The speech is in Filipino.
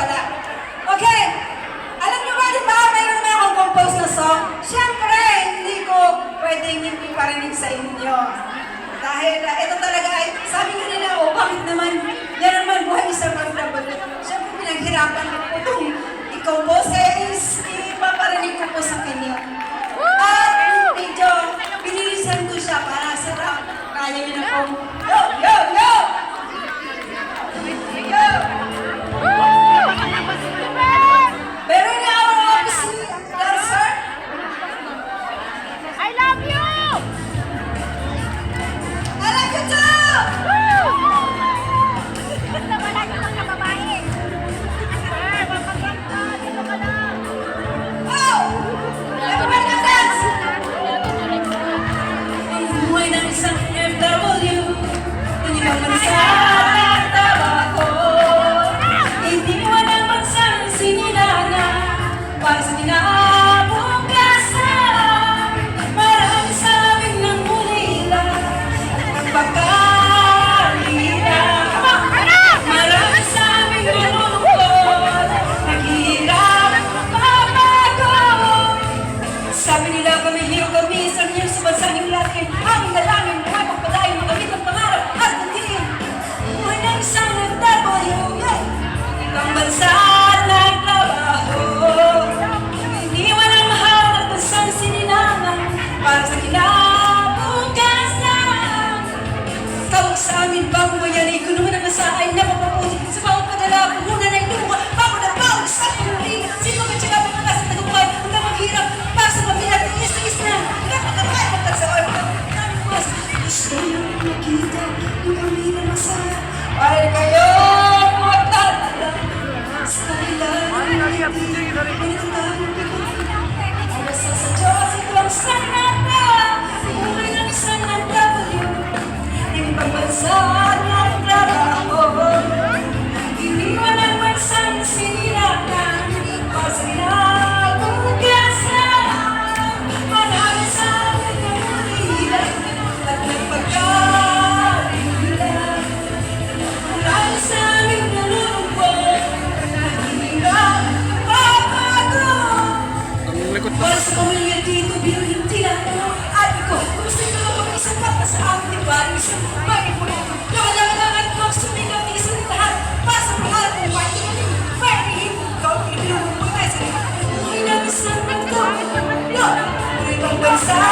pala. Okay, alam niyo ba, di ba, mayroon naman akong compose na song. Siyempre, hindi ko pwedeng hindi parinig sa inyo. Dahil ito talaga ay, sabi nga nila, oh, bakit naman, yan naman buhay isang OFW. Siyempre, pinaghirapan ko po itong i-compose, ipaparinig ko po sa inyo. At medyo, pinilisan ko siya para sa kaya niyo na pong, yo, yo, yo! Yo! Pero na ako si dancer. I love you! I like you too! Basta wala yung mga babae. Dito ka lang. Oh! Everyone na dance! Ang buhay ng isang FW, hindi ba mansang trabaho? Hindi walang mansang sinilana para sa kinabukasan. Marami sa amin ng mulila at pagkalira. Marami sa amin nalulungkot, naghihirap, mapagod. Sabi nila kami, hiyo kami, isang year sa bansang Latin. Aming dalangin, buhay magpadayon, makamit ang pangarap at nandiyan. Buhay ng isang FW, ibang bansa nagtrabaho. Iniwan ang mahal at bansang sinilangan para sa kinabukasan. Tawag sa amin, bagong bayan, ekonomi ng masa ay napapaputi. Sa bawat padala, puhunan ay luha, bago na bawag sa pamilya. Sino ka tsaka mga sa tagumpay, hanggang maghirap, para sa pamilya, tiis na, napagkakaya magkasaway, mas gusto niyong makita, yung kami na masaya, ay kayo magtatala, sa kanila, hindi, pinatandaan ko. Ang basta sa Diyos, ito ang sanata, buhay ng isang FW. Ibang bansa ng trabaho, iniwan ang bansang sinilangan para sa kinabukasan. Marami sa amin ng ulila at nagpagkalila. Marami sa amin nalulungkot, naghihirap, mapagod. Para sa pamilya dito, biruhin tinatanong ate ko, kumusta ito lang mag-isang kata sa amin, di ba? Isang bagay po ito. Nakalangan at magsumigaw, isang lahat. Para sa pangarap ng white team, very ikaw, pinilunong mo tayo sa lahat. Buhay na isang nagtawa. Buhay ng bansa.